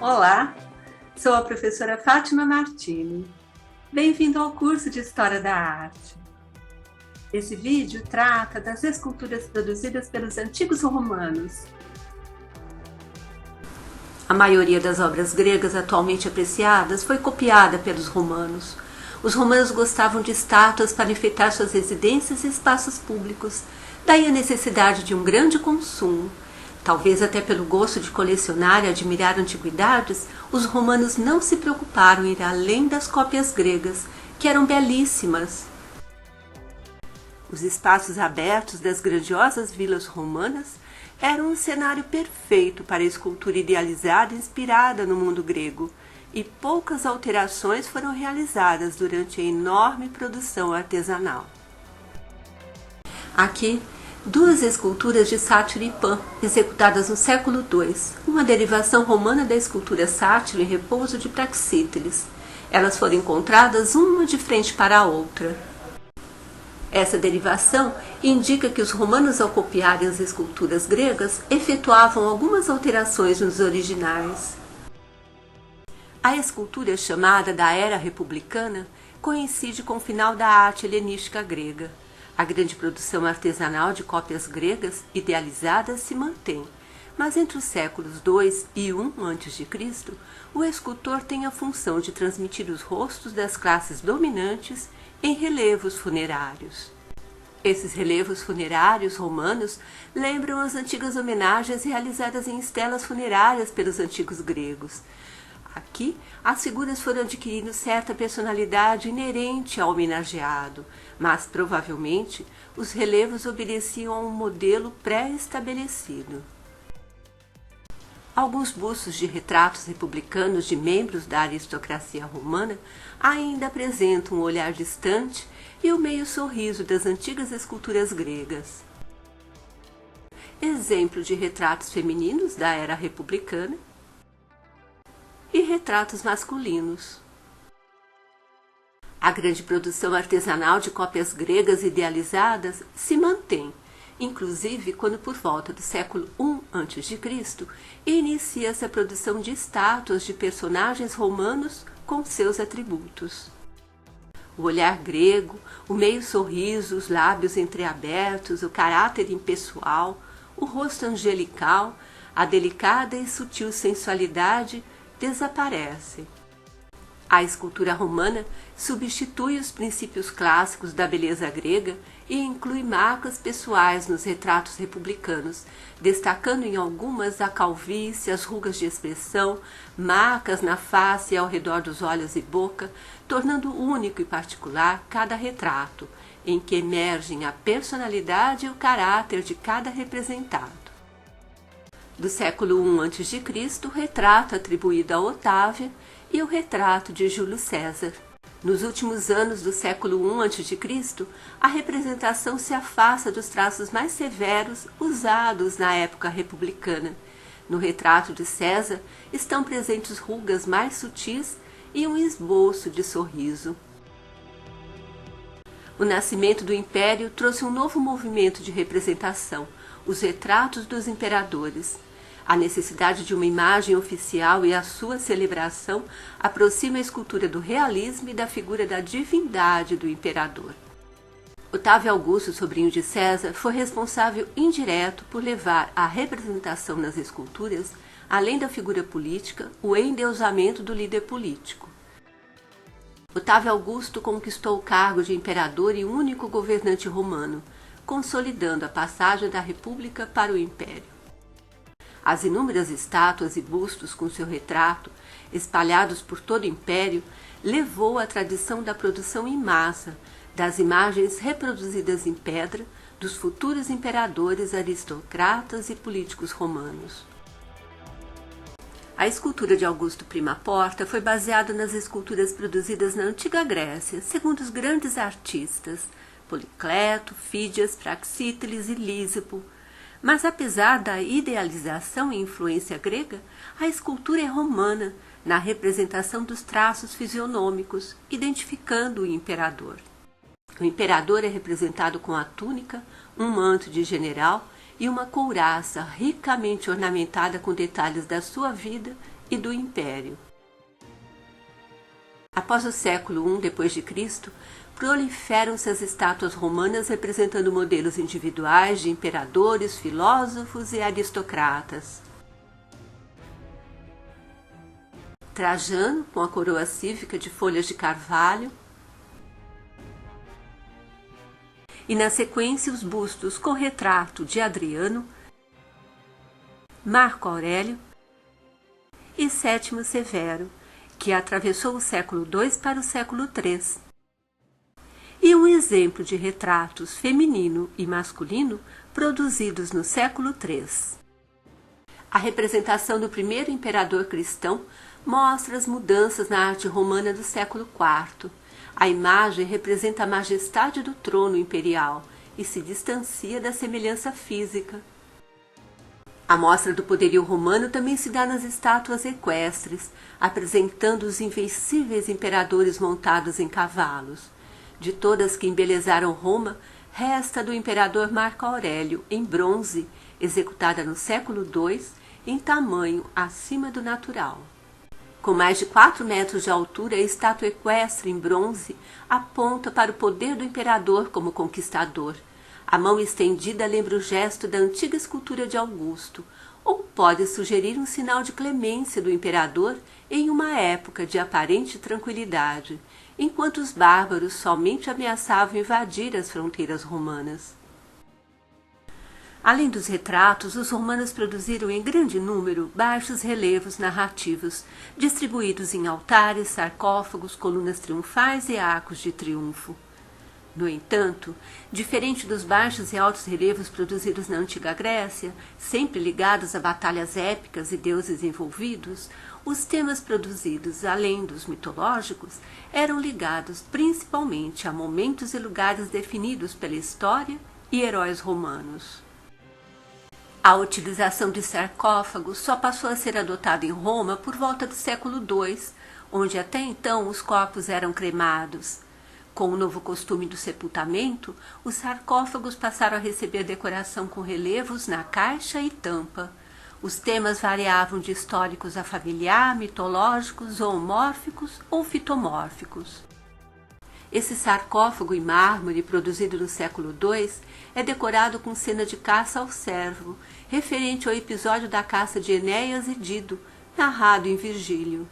Olá, sou a professora Fátima Martini. Bem-vindo ao curso de História da Arte. Esse vídeo trata das esculturas produzidas pelos antigos romanos. A maioria das obras gregas atualmente apreciadas foi copiada pelos romanos. Os romanos gostavam de estátuas para enfeitar suas residências e espaços públicos, daí a necessidade de um grande consumo. Talvez até pelo gosto de colecionar e admirar antiguidades, os romanos não se preocuparam em ir além das cópias gregas, que eram belíssimas. Os espaços abertos das grandiosas vilas romanas eram um cenário perfeito para a escultura idealizada e inspirada no mundo grego, e poucas alterações foram realizadas durante a enorme produção artesanal. Aqui, duas esculturas de sátiro e Pan, executadas no século II, uma derivação romana da escultura sátiro em repouso de Praxíteles. Elas foram encontradas uma de frente para a outra. Essa derivação indica que os romanos, ao copiarem as esculturas gregas, efetuavam algumas alterações nos originais. A escultura chamada da Era Republicana coincide com o final da arte helenística grega. A grande produção artesanal de cópias gregas idealizadas se mantém, mas entre os séculos II e I a.C., o escultor tem a função de transmitir os rostos das classes dominantes em relevos funerários. Esses relevos funerários romanos lembram as antigas homenagens realizadas em estelas funerárias pelos antigos gregos. Aqui, as figuras foram adquirindo certa personalidade inerente ao homenageado, mas provavelmente os relevos obedeciam a um modelo pré-estabelecido. Alguns bustos de retratos republicanos de membros da aristocracia romana ainda apresentam um olhar distante e o meio sorriso das antigas esculturas gregas. Exemplo de retratos femininos da era republicana e retratos masculinos. A grande produção artesanal de cópias gregas idealizadas se mantém, inclusive quando por volta do século I a.C. inicia-se a produção de estátuas de personagens romanos com seus atributos. O olhar grego, o meio sorriso, os lábios entreabertos, o caráter impessoal, o rosto angelical, a delicada e sutil sensualidade desaparece. A escultura romana substitui os princípios clássicos da beleza grega e inclui marcas pessoais nos retratos republicanos, destacando em algumas a calvície, as rugas de expressão, marcas na face e ao redor dos olhos e boca, tornando único e particular cada retrato, em que emergem a personalidade e o caráter de cada representado. Do século I a.C., o retrato atribuído a Otávia e o retrato de Júlio César. Nos últimos anos do século I a.C., a representação se afasta dos traços mais severos usados na época republicana. No retrato de César estão presentes rugas mais sutis e um esboço de sorriso. O nascimento do Império trouxe um novo movimento de representação, os retratos dos imperadores. A necessidade de uma imagem oficial e a sua celebração aproxima a escultura do realismo e da figura da divindade do imperador. Otávio Augusto, sobrinho de César, foi responsável indireto por levar à representação nas esculturas, além da figura política, o endeusamento do líder político. Otávio Augusto conquistou o cargo de imperador e único governante romano, consolidando a passagem da República para o Império. As inúmeras estátuas e bustos com seu retrato, espalhados por todo o Império, levou à tradição da produção em massa das imagens reproduzidas em pedra dos futuros imperadores, aristocratas e políticos romanos. A escultura de Augusto Prima Porta foi baseada nas esculturas produzidas na antiga Grécia, segundo os grandes artistas Policleto, Fídias, Praxíteles e Lísipo. Mas apesar da idealização e influência grega, a escultura é romana na representação dos traços fisionômicos, identificando o imperador. O imperador é representado com a túnica, um manto de general e uma couraça ricamente ornamentada com detalhes da sua vida e do Império. Após o século I d.C., proliferam-se as estátuas romanas representando modelos individuais de imperadores, filósofos e aristocratas. Trajano, com a coroa cívica de folhas de carvalho, e na sequência os bustos com retrato de Adriano, Marco Aurélio e Sétimo Severo, que atravessou o século II para o século III. E um exemplo de retratos feminino e masculino produzidos no século III. A representação do primeiro imperador cristão mostra as mudanças na arte romana do século IV. A imagem representa a majestade do trono imperial e se distancia da semelhança física. A mostra do poderio romano também se dá nas estátuas equestres, apresentando os invencíveis imperadores montados em cavalos. De todas que embelezaram Roma, resta a do imperador Marco Aurélio, em bronze, executada no século II, em tamanho acima do natural. Com mais de 4 metros de altura, a estátua equestre em bronze aponta para o poder do imperador como conquistador. A mão estendida lembra o gesto da antiga escultura de Augusto, ou pode sugerir um sinal de clemência do imperador em uma época de aparente tranquilidade, enquanto os bárbaros somente ameaçavam invadir as fronteiras romanas. Além dos retratos, os romanos produziram em grande número baixos relevos narrativos, distribuídos em altares, sarcófagos, colunas triunfais e arcos de triunfo. No entanto, diferente dos baixos e altos relevos produzidos na antiga Grécia, sempre ligados a batalhas épicas e deuses envolvidos, os temas produzidos, além dos mitológicos, eram ligados principalmente a momentos e lugares definidos pela história e heróis romanos. A utilização de sarcófagos só passou a ser adotada em Roma por volta do século II, onde até então os corpos eram cremados. Com o novo costume do sepultamento, os sarcófagos passaram a receber decoração com relevos na caixa e tampa. Os temas variavam de históricos a familiar, mitológicos, zoomórficos ou fitomórficos. Esse sarcófago em mármore, produzido no século II, é decorado com cena de caça ao cervo, referente ao episódio da caça de Enéas e Dido, narrado em Virgílio.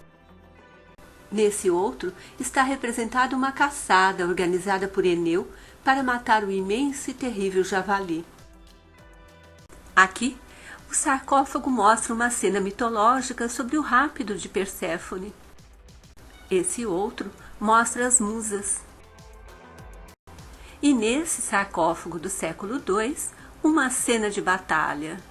Nesse outro está representada uma caçada organizada por Eneu para matar o imenso e terrível javali. Aqui, o sarcófago mostra uma cena mitológica sobre o rápido de Perséfone. Esse outro mostra as musas. E nesse sarcófago do século II, uma cena de batalha.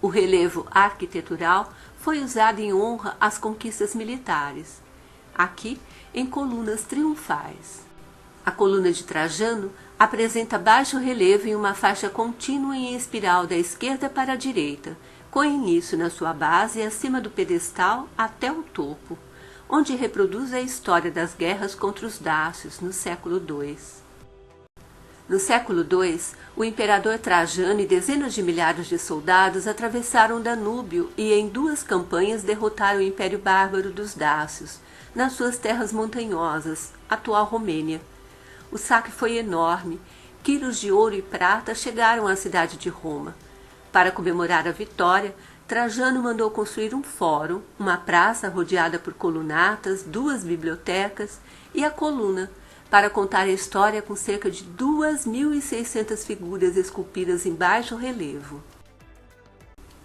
O relevo arquitetural foi usado em honra às conquistas militares, aqui em colunas triunfais. A coluna de Trajano apresenta baixo relevo em uma faixa contínua em espiral da esquerda para a direita, com início na sua base acima do pedestal até o topo, onde reproduz a história das guerras contra os dácios no século II. No século II, o imperador Trajano e dezenas de milhares de soldados atravessaram o Danúbio e em 2 campanhas derrotaram o Império Bárbaro dos Dácios, nas suas terras montanhosas, atual Romênia. O saque foi enorme, quilos de ouro e prata chegaram à cidade de Roma. Para comemorar a vitória, Trajano mandou construir um fórum, uma praça rodeada por colunatas, 2 bibliotecas e a coluna, para contar a história com cerca de 2.600 figuras esculpidas em baixo relevo.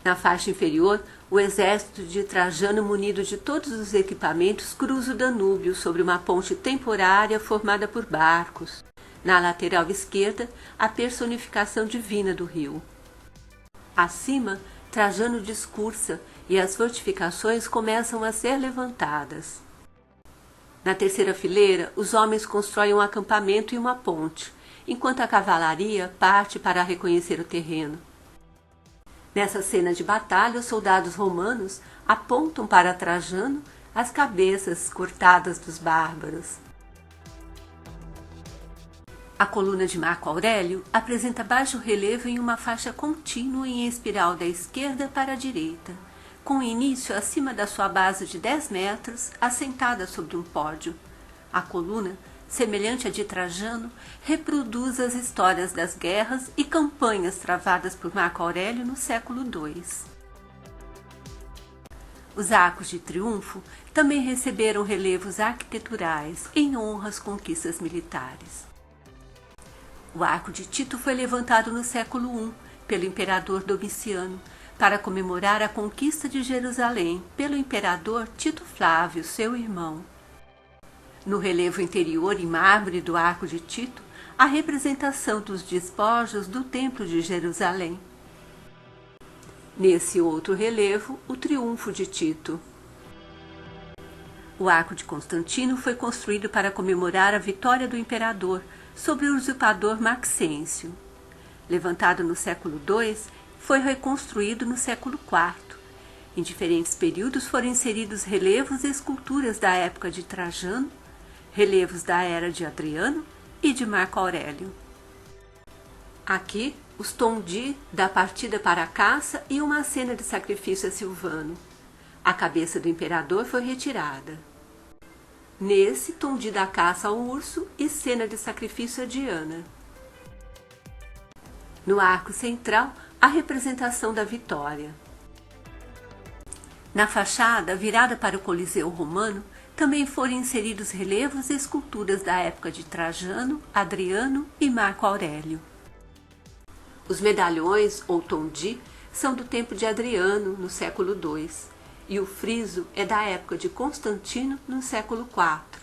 Na faixa inferior, o exército de Trajano, munido de todos os equipamentos, cruza o Danúbio sobre uma ponte temporária formada por barcos. Na lateral esquerda, a personificação divina do rio. Acima, Trajano discursa e as fortificações começam a ser levantadas. Na terceira fileira, os homens constroem um acampamento e uma ponte, enquanto a cavalaria parte para reconhecer o terreno. Nessa cena de batalha, os soldados romanos apontam para Trajano as cabeças cortadas dos bárbaros. A coluna de Marco Aurélio apresenta baixo relevo em uma faixa contínua em espiral da esquerda para a direita, com início acima da sua base de 10 metros, assentada sobre um pódio. A coluna, semelhante à de Trajano, reproduz as histórias das guerras e campanhas travadas por Marco Aurélio no século II. Os arcos de triunfo também receberam relevos arquiteturais em honra às conquistas militares. O arco de Tito foi levantado no século I pelo imperador Domiciano para comemorar a conquista de Jerusalém pelo imperador Tito Flávio, seu irmão. No relevo interior em mármore do arco de Tito, a representação dos despojos do Templo de Jerusalém. Nesse outro relevo, o triunfo de Tito. O arco de Constantino foi construído para comemorar a vitória do imperador sobre o usurpador Maxêncio. Levantado no século II, foi reconstruído no século IV. Em diferentes períodos foram inseridos relevos e esculturas da época de Trajano, relevos da era de Adriano e de Marco Aurélio. Aqui, os tondi da partida para a caça e uma cena de sacrifício a Silvano. A cabeça do imperador foi retirada. Nesse, tondi da caça ao urso e cena de sacrifício a Diana. No arco central, a representação da vitória. Na fachada, virada para o Coliseu Romano, também foram inseridos relevos e esculturas da época de Trajano, Adriano e Marco Aurélio. Os medalhões, ou tondi, são do tempo de Adriano, no século II, e o friso é da época de Constantino, no século IV.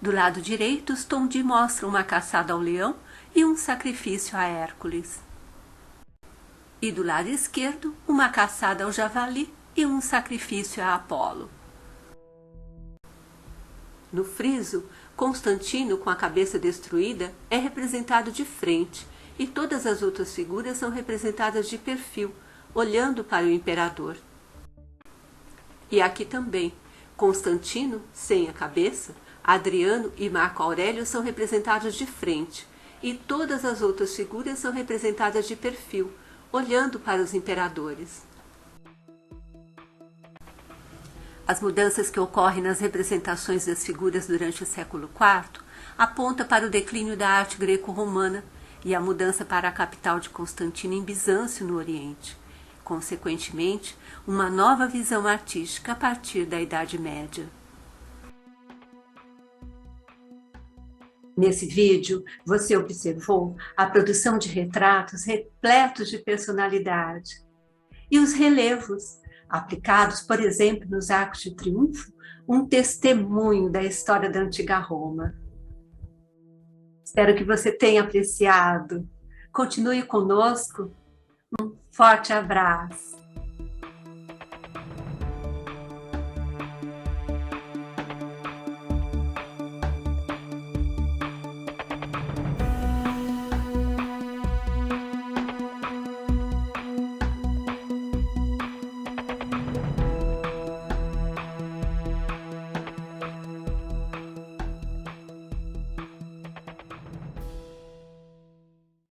Do lado direito, os tondi mostram uma caçada ao leão e um sacrifício a Hércules. E do lado esquerdo, uma caçada ao javali e um sacrifício a Apolo. No friso, Constantino, com a cabeça destruída, é representado de frente, e todas as outras figuras são representadas de perfil, olhando para o imperador. E aqui também, Constantino, sem a cabeça, Adriano e Marco Aurélio são representados de frente, e todas as outras figuras são representadas de perfil, olhando para os imperadores. As mudanças que ocorrem nas representações das figuras durante o século IV apontam para o declínio da arte greco-romana e a mudança para a capital de Constantino em Bizâncio, no Oriente. Consequentemente, uma nova visão artística a partir da Idade Média. Nesse vídeo, você observou a produção de retratos repletos de personalidade e os relevos, aplicados, por exemplo, nos arcos de triunfo, um testemunho da história da antiga Roma. Espero que você tenha apreciado. Continue conosco. Um forte abraço.